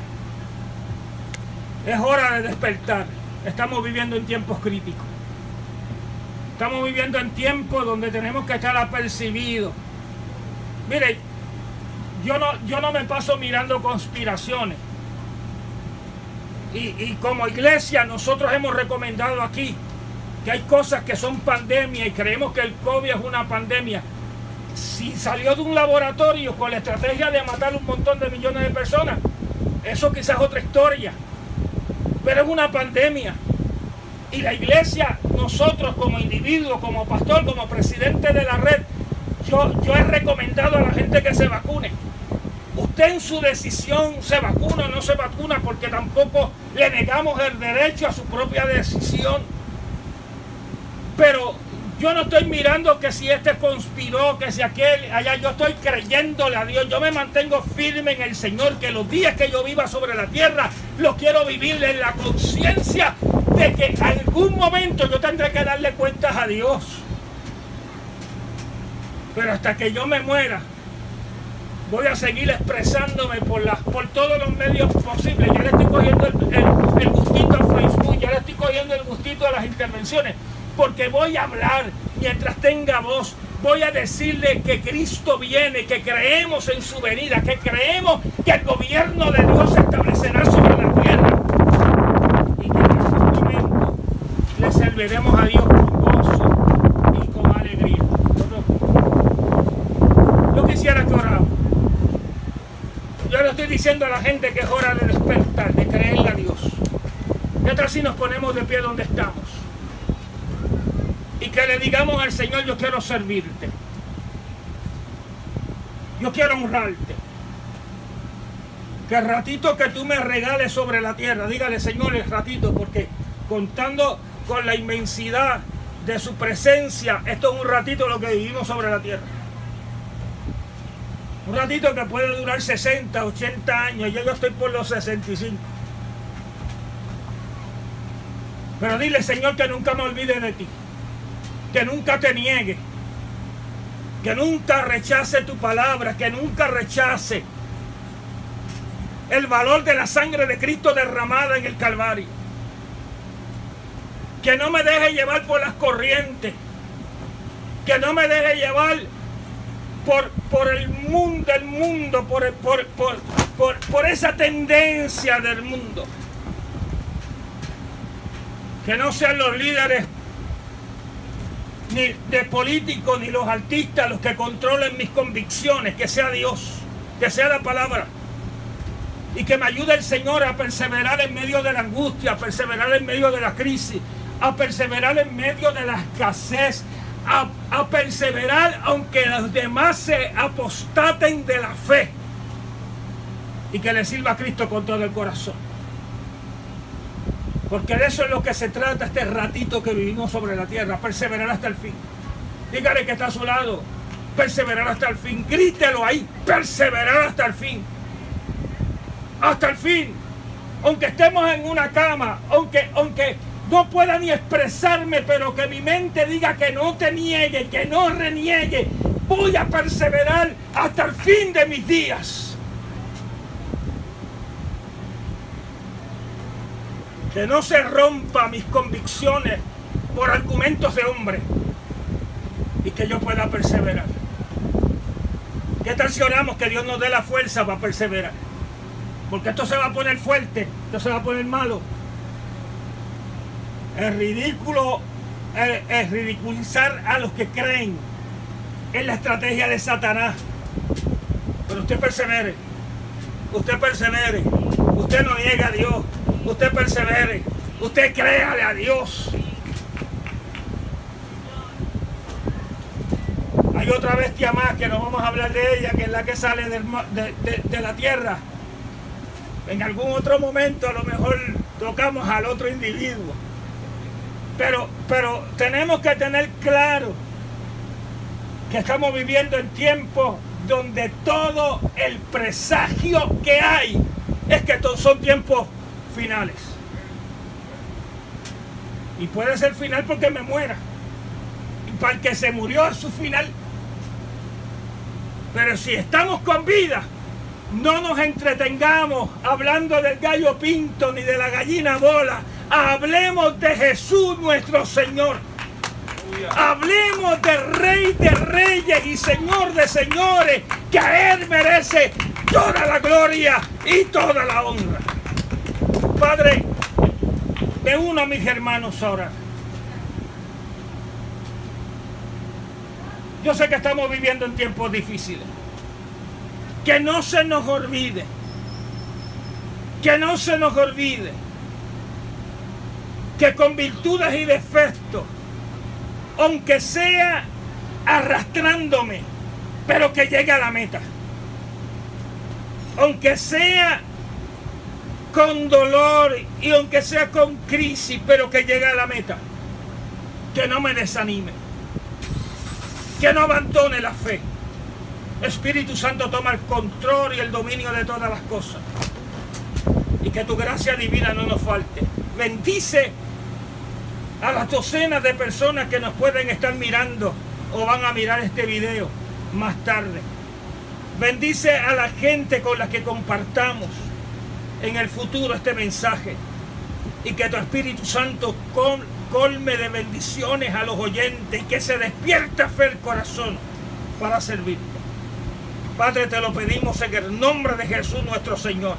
es hora de despertar. Estamos viviendo en tiempos críticos. Estamos viviendo en tiempos donde tenemos que estar apercibidos. Mire, yo no me paso mirando conspiraciones. Y como iglesia nosotros hemos recomendado aquí que hay cosas que son pandemia y creemos que el COVID es una pandemia. Si salió de un laboratorio con la estrategia de matar un montón de millones de personas, eso quizás es otra historia. Pero es una pandemia. Y la iglesia, nosotros como individuos, como pastor, como presidente de la red, yo he recomendado a la gente que se vacune. Usted en su decisión se vacuna o no se vacuna, porque tampoco le negamos el derecho a su propia decisión. Pero yo no estoy mirando que si este conspiró, que si aquel, allá. Yo estoy creyéndole a Dios. Yo me mantengo firme en el Señor, que los días que yo viva sobre la tierra, los quiero vivir en la conciencia de que en algún momento yo tendré que darle cuentas a Dios. Pero hasta que yo me muera, voy a seguir expresándome por todos los medios posibles. Yo le estoy cogiendo el gustito a Facebook, yo le estoy cogiendo el gustito a las intervenciones, porque voy a hablar mientras tenga voz. Voy a decirle que Cristo viene, que creemos en su venida, que creemos que el gobierno de Dios se establecerá sobre la tierra y que en ese momento le serviremos a Dios con gozo y con alegría. Yo quisiera que oramos. Yo le estoy diciendo a la gente que es hora de despertar, de creerle a Dios. ¿Qué tal si nos ponemos de pie donde estamos? Y que le digamos al Señor, yo quiero servirte. Yo quiero honrarte. Que el ratito que tú me regales sobre la tierra, dígale, Señor, el ratito, porque contando con la inmensidad de su presencia, esto es un ratito lo que vivimos sobre la tierra. Un ratito que puede durar 60, 80 años. Yo estoy por los 65. Pero dile, Señor, que nunca me olvide de ti. Que nunca te niegue. Que nunca rechace tu palabra. Que nunca rechace el valor de la sangre de Cristo derramada en el Calvario. Que no me deje llevar por las corrientes. Que no me deje llevar por el mundo, por esa tendencia del mundo. Que no sean los líderes ni de políticos ni los artistas los que controlen mis convicciones, que sea Dios, que sea la palabra. Y que me ayude el Señor a perseverar en medio de la angustia, a perseverar en medio de la crisis, a perseverar en medio de la escasez, a perseverar aunque los demás se apostaten de la fe, y que le sirva a Cristo con todo el corazón, porque de eso es lo que se trata este ratito que vivimos sobre la tierra, perseverar hasta el fin. Dígale que está a su lado, perseverar hasta el fin, grítelo ahí, perseverar hasta el fin, hasta el fin, aunque estemos en una cama, aunque no pueda ni expresarme, pero que mi mente diga que no te niegue, que no reniegue. Voy a perseverar hasta el fin de mis días. Que no se rompa mis convicciones por argumentos de hombre y que yo pueda perseverar. ¿Qué tal si oramos que Dios nos dé la fuerza para perseverar? Porque esto se va a poner fuerte, esto se va a poner malo. Es ridículo, es ridiculizar a los que creen en la estrategia de Satanás. Pero usted persevere, usted persevere, usted no niegue a Dios, usted persevere, usted créale a Dios. Hay otra bestia más que no vamos a hablar de ella, que es la que sale de la tierra. En algún otro momento a lo mejor tocamos al otro individuo. Pero tenemos que tener claro que estamos viviendo en tiempos donde todo el presagio que hay es que son tiempos finales. Y puede ser final porque me muera. Y para el que se murió es su final. Pero si estamos con vida, no nos entretengamos hablando del gallo pinto ni de la gallina bola. Hablemos de Jesús nuestro Señor. Hablemos del Rey de Reyes y Señor de Señores, que a Él merece toda la gloria y toda la honra. Padre, me uno a mis hermanos ahora. Yo sé que estamos viviendo en tiempos difíciles. Que no se nos olvide. Que no se nos olvide. Que con virtudes y defectos, aunque sea arrastrándome, pero que llegue a la meta. Aunque sea con dolor y aunque sea con crisis, pero que llegue a la meta. Que no me desanime. Que no abandone la fe. Espíritu Santo, toma el control y el dominio de todas las cosas. Y que tu gracia divina no nos falte. Bendice a las docenas de personas que nos pueden estar mirando o van a mirar este video más tarde. Bendice a la gente con la que compartamos en el futuro este mensaje. Y que tu Espíritu Santo colme de bendiciones a los oyentes y que se despierte fe el corazón para servirte. Padre, te lo pedimos en el nombre de Jesús nuestro Señor.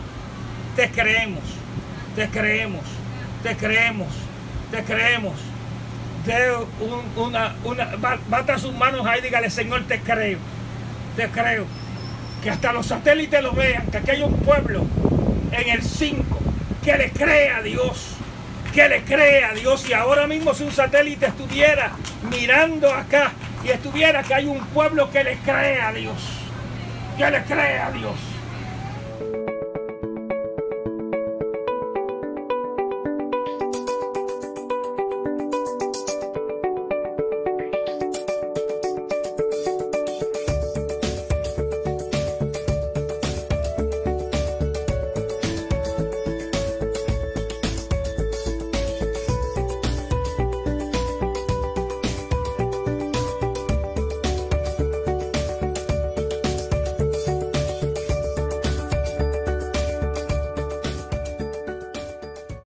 Te creemos, te creemos, te creemos, te creemos. Bata sus manos ahí y dígale: Señor, te creo, te creo. Que hasta los satélites lo vean, que aquí hay un pueblo en el 5 que le cree a Dios. Que le cree a Dios. Y ahora mismo, si un satélite estuviera mirando acá y estuviera que hay un pueblo que le cree a Dios, que le cree a Dios.